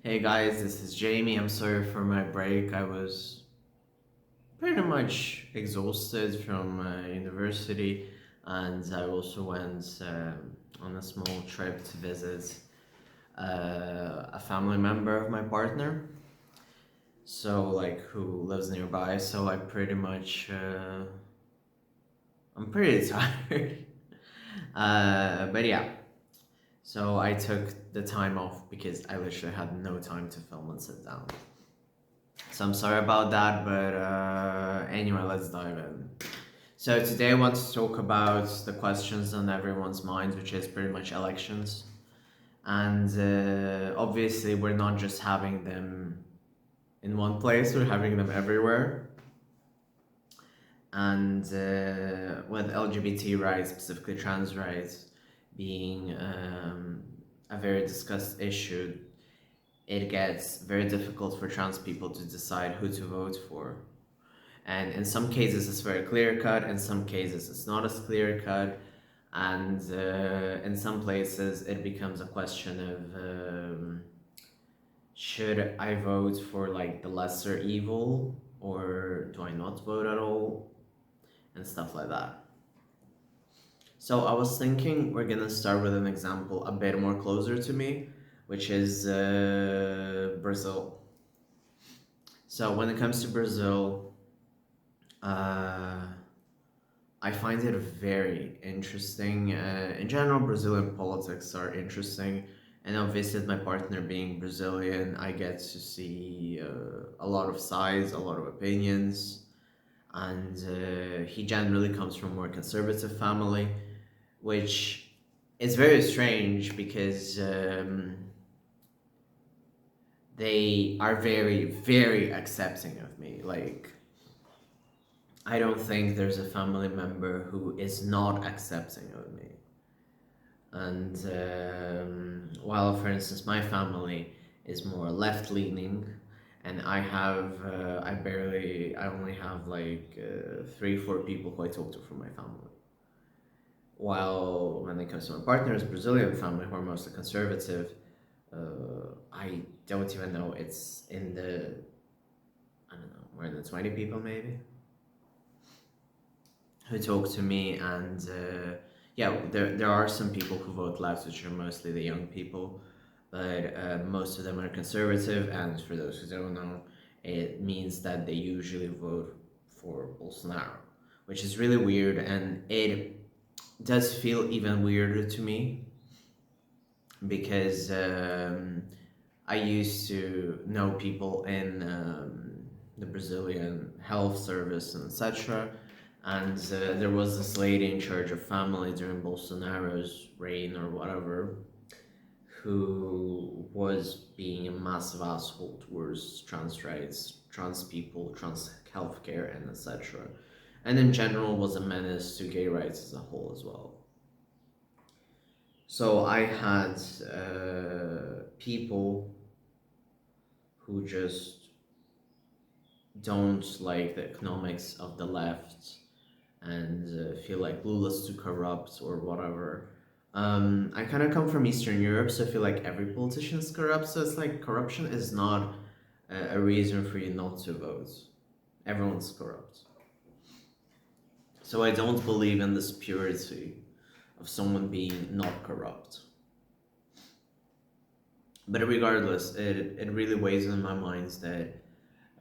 Hey guys, this is Jamie. I'm sorry for my break. I was pretty much exhausted from university, and I also went on a small trip to visit a family member of my partner. So, like, who lives nearby. So, I pretty much, I'm pretty tired. But yeah, so I took the time off because I literally had no time to film and sit down. So I'm sorry about that, but anyway, let's dive in. So today I want to talk about the questions on everyone's minds, which is pretty much elections. And obviously, we're not just having them in one place; we're having them everywhere. And with LGBT rights, specifically trans rights, being a very discussed issue, it gets very difficult for trans people to decide who to vote for. And in some cases, it's very clear cut. In some cases, it's not as clear cut. And in some places, it becomes a question of should I vote for like the lesser evil or do I not vote at all? And stuff like that. So I was thinking we're gonna start with an example a bit more closer to me, which is Brazil. So when it comes to Brazil, uh, I find it very interesting. In general, Brazilian politics are interesting, and obviously, with my partner being Brazilian, I get to see a lot of sides, a lot of opinions, and he generally comes from a more conservative family, which is very strange because they are very, very accepting of me. Like, I don't think there's a family member who is not accepting of me. And while, for instance, my family is more left leaning, and I only have like three, four people who I talk to from my family. While when it comes to my partner's Brazilian family, who are mostly conservative, I don't even know. It's in the, I don't know, more than 20 people maybe who talk to me, and yeah, there are some people who vote left, which are mostly the young people, but most of them are conservative, and for those who don't know, it means that they usually vote for Bolsonaro, which is really weird, and it does feel even weirder to me because I used to know people in the Brazilian health service and etc. And there was this lady in charge of family during Bolsonaro's reign or whatever, who was being a massive asshole towards trans rights, trans people, trans healthcare, and etc. And in general was a menace to gay rights as a whole as well. So I had people who just don't like the economics of the left and feel like Lula's too corrupt or whatever. I kind of come from Eastern Europe, so I feel like every politician is corrupt. So it's like corruption is not a reason for you not to vote. Everyone's corrupt. So I don't believe in this purity of someone being not corrupt. But regardless, it really weighs on my mind that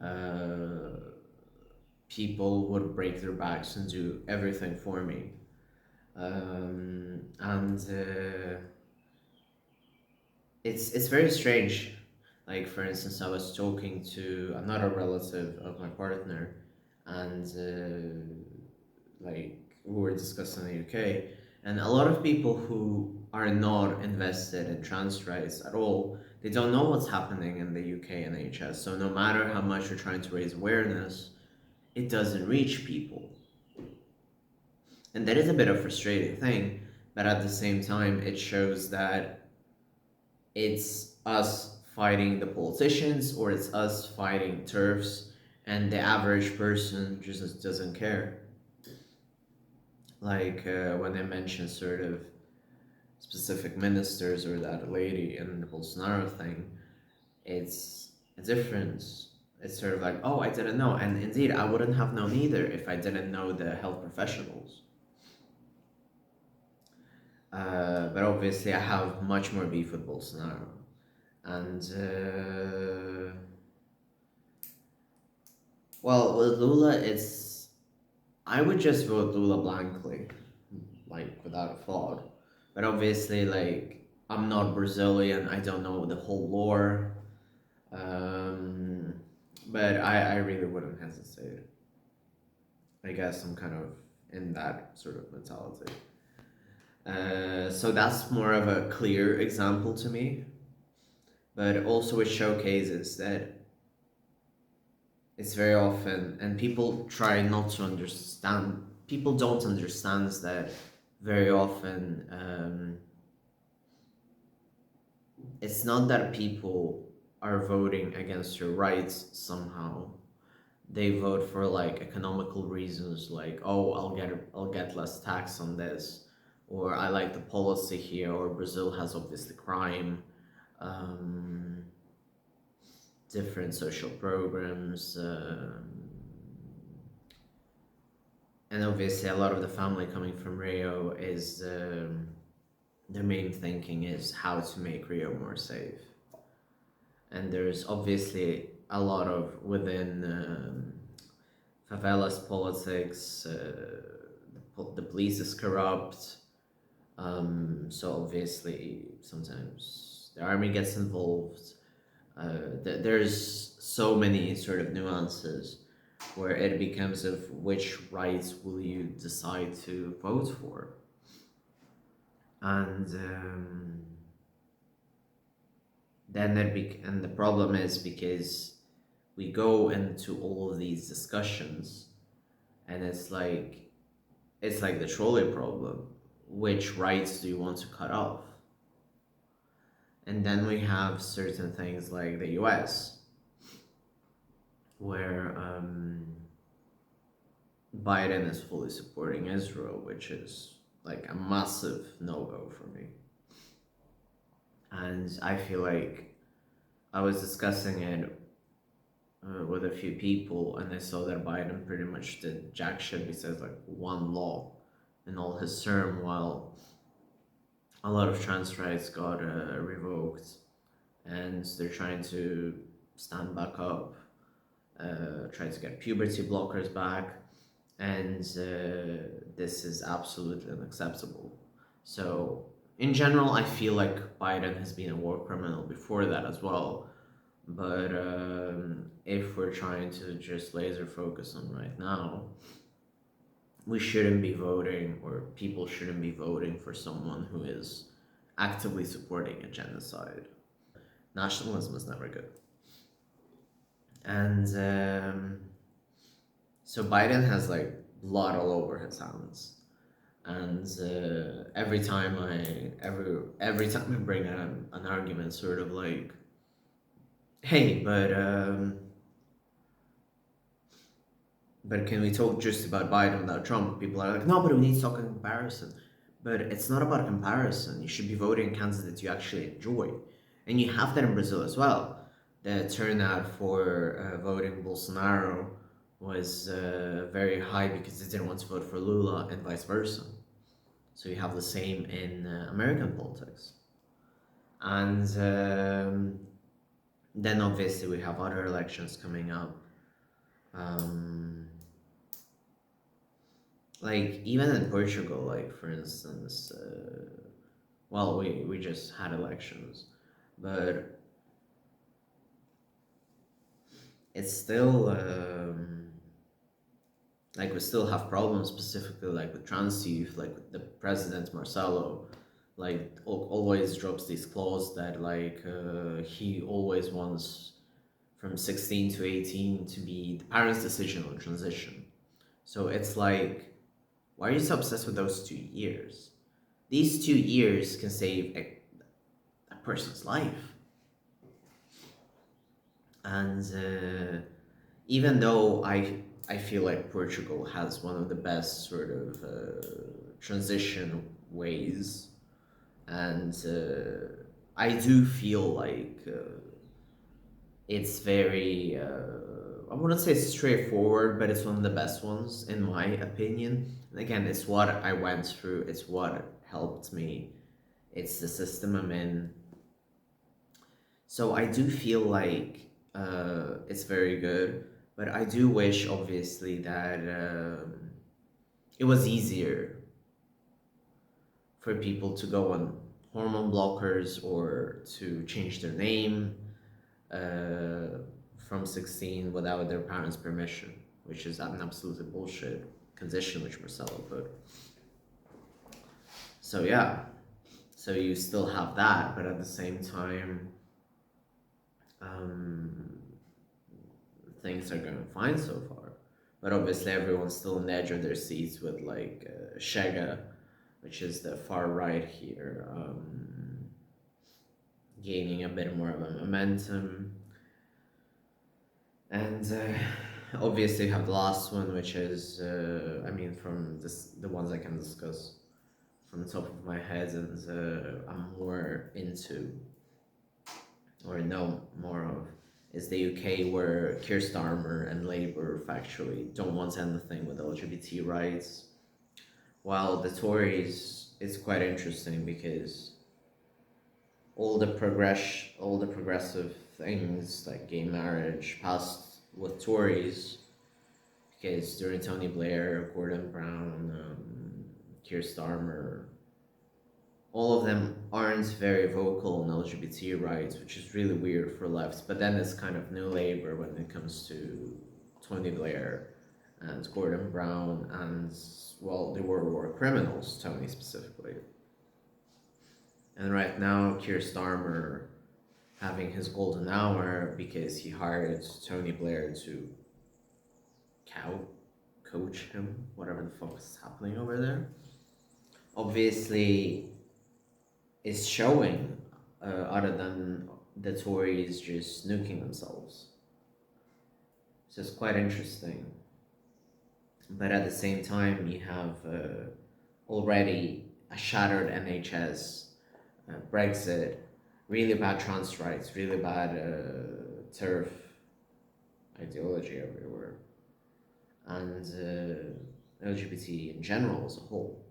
uh, people would break their backs and do everything for me. And it's very strange. Like for instance, I was talking to another relative of my partner, and like we were discussing the UK, and a lot of people who are not invested in trans rights at all, they don't know what's happening in the UK NHS. So no matter how much you're trying to raise awareness, it doesn't reach people. And that is a bit of a frustrating thing, but at the same time, it shows that it's us fighting the politicians or it's us fighting turfs, and the average person just doesn't care. Like when I mentioned sort of specific ministers or that lady in the Bolsonaro thing, it's a difference. It's sort of like, oh, I didn't know. And indeed, I wouldn't have known either if I didn't know the health professionals. But obviously, I have much more beef with Bolsonaro. And, well, with Lula, I would just vote Lula blankly, like, without a thought. But obviously, like, I'm not Brazilian, I don't know the whole lore. Um, but I really wouldn't hesitate. I guess I'm kind of in that sort of mentality. So that's more of a clear example to me, but also it showcases that it's very often, and people try not to understand, people don't understand that very often it's not that people are voting against your rights somehow. They vote for like economical reasons, like, oh, I'll get less tax on this, or I like the policy here, or Brazil has obviously crime, um, different social programs, and obviously a lot of the family coming from Rio is their main thinking is how to make Rio more safe. And there's obviously a lot of within favelas politics. The police is corrupt, so obviously sometimes the army gets involved. There's so many sort of nuances where it becomes of which rights will you decide to vote for, and and the problem is because we go into all of these discussions, and it's like the trolley problem. Which rights do you want to cut off? And then we have certain things like the US, where Biden is fully supporting Israel, which is like a massive no go for me. And I feel like I was discussing it with a few people, and I saw that Biden pretty much did jack shit besides like one law in all his term, while a lot of trans rights got revoked, and they're trying to stand back up, try to get puberty blockers back, and this is absolutely unacceptable. So, in general, I feel like Biden has been a war criminal before that as well. But if we're trying to just laser focus on right now, we shouldn't be voting, or people shouldn't be voting for someone who is actively supporting a genocide. Nationalism is never good. And so Biden has like blood all over his hands. And every time I bring an argument, sort of like, hey, but can we talk just about Biden without Trump? People are like, no, but we need to talk in comparison. But it's not about comparison. You should be voting candidates you actually enjoy. And you have that in Brazil as well. The turnout for voting Bolsonaro was very high because they didn't want to vote for Lula, and vice versa. So you have the same in American politics. And then obviously we have other elections coming up. Um, like even in Portugal, like for instance, well, we just had elections, but it's still like we still have problems, specifically like with trans youth, like with the president Marcelo, like always drops these clause that like he always wants from 16 to 18 to be the parents' decision on transition. So it's like, why are you so obsessed with those 2 years? These 2 years can save a person's life. And even though I feel like Portugal has one of the best sort of transition ways, and I do feel like it's very, I wouldn't say straightforward, but it's one of the best ones, in my opinion. And again, it's what I went through, it's what helped me, it's the system I'm in. So I do feel like it's very good, but I do wish, obviously, that it was easier for people to go on hormone blockers or to change their name uh, from 16 without their parents' permission, which is an absolutely bullshit condition which Marcelo put. So yeah, so you still have that, but at the same time, um, things are going fine so far. But obviously, everyone's still on the edge of their seats with like Shega, which is the far right here, gaining a bit more of a momentum. And obviously, you have the last one, which is, I mean, from the ones I can discuss from the top of my head, and I'm more into, or know more of, is the UK, where Keir Starmer and Labour factually don't want anything with LGBT rights, while the Tories, it's quite interesting because all the progressive things like gay marriage passed with Tories, because during Tony Blair, Gordon Brown, Keir Starmer, all of them aren't very vocal on LGBT rights, which is really weird for lefts. But then it's kind of New Labour when it comes to Tony Blair and Gordon Brown and, well, they were war criminals, Tony specifically. And right now, Keir Starmer having his golden hour because he hired Tony Blair to coach him, whatever the fuck is happening over there. Obviously, is showing, other than the Tories just nuking themselves. So it's quite interesting. But at the same time, you have already a shattered NHS, Brexit, really bad trans rights, really bad TERF ideology everywhere, and LGBT in general as a whole.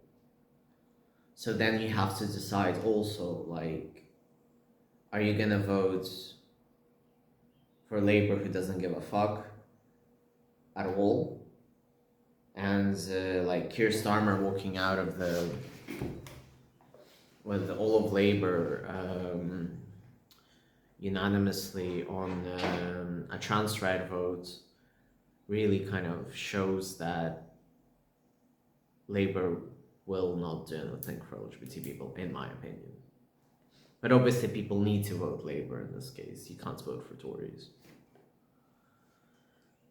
So then you have to decide also, like, are you gonna vote for Labour, who doesn't give a fuck at all, and like Keir Starmer walking out of the, with all of Labour unanimously on a trans right vote, really kind of shows that Labour will not do anything for LGBT people, in my opinion. But obviously, people need to vote Labour in this case. You can't vote for Tories.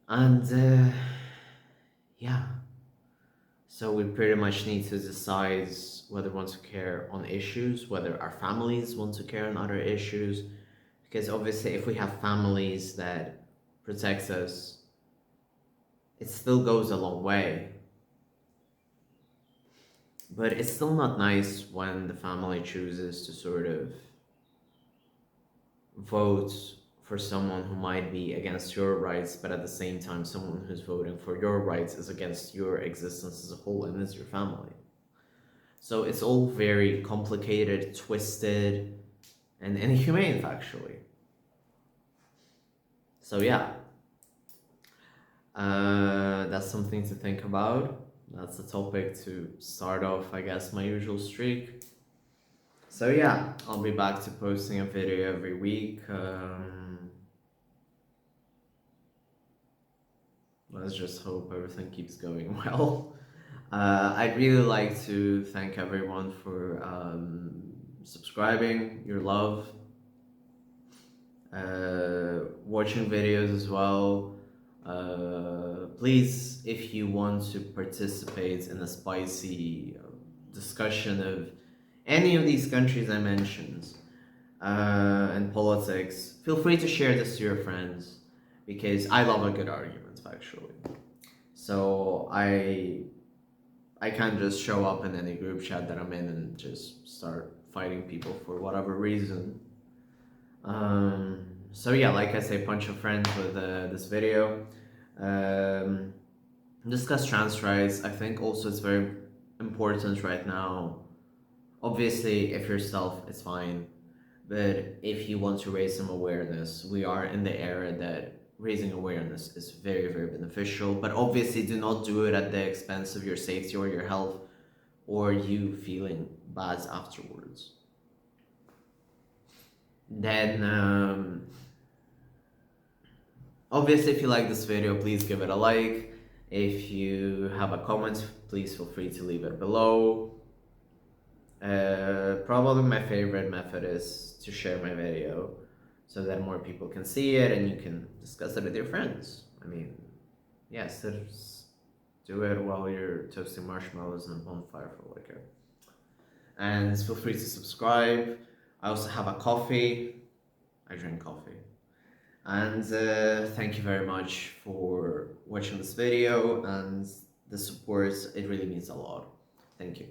And yeah, so we pretty much need to decide whether we want to care on issues, whether our families want to care on other issues. Because obviously, if we have families that protect us, it still goes a long way. But it's still not nice when the family chooses to sort of vote for someone who might be against your rights, but at the same time, someone who's voting for your rights is against your existence as a whole and is your family. So it's all very complicated, twisted, and inhumane, factually. So yeah, that's something to think about. That's a topic to start off, I guess, my usual streak. So yeah, I'll be back to posting a video every week. Let's just hope everything keeps going well. I'd really like to thank everyone for subscribing, your love, watching videos as well. Please, if you want to participate in a spicy discussion of any of these countries I mentioned and politics, feel free to share this to your friends, because I love a good argument, actually. So I can't just show up in any group chat that I'm in and just start fighting people for whatever reason. So yeah, like I say, punch your friends with this video. Um, Discuss trans rights. I think also it's very important right now. Obviously, if yourself, it's fine. But if you want to raise some awareness, we are in the era that raising awareness is very, very beneficial. But obviously, do not do it at the expense of your safety or your health or you feeling bad afterwards. Then, obviously, if you like this video, please give it a like. If you have a comment, please feel free to leave it below. Probably my favorite method is to share my video so that more people can see it and you can discuss it with your friends. I mean, yes, do it while you're toasting marshmallows on a bonfire for liquor. And feel free to subscribe. I also have a coffee. I drink coffee. And thank you very much for watching this video and the support. It really means a lot. Thank you.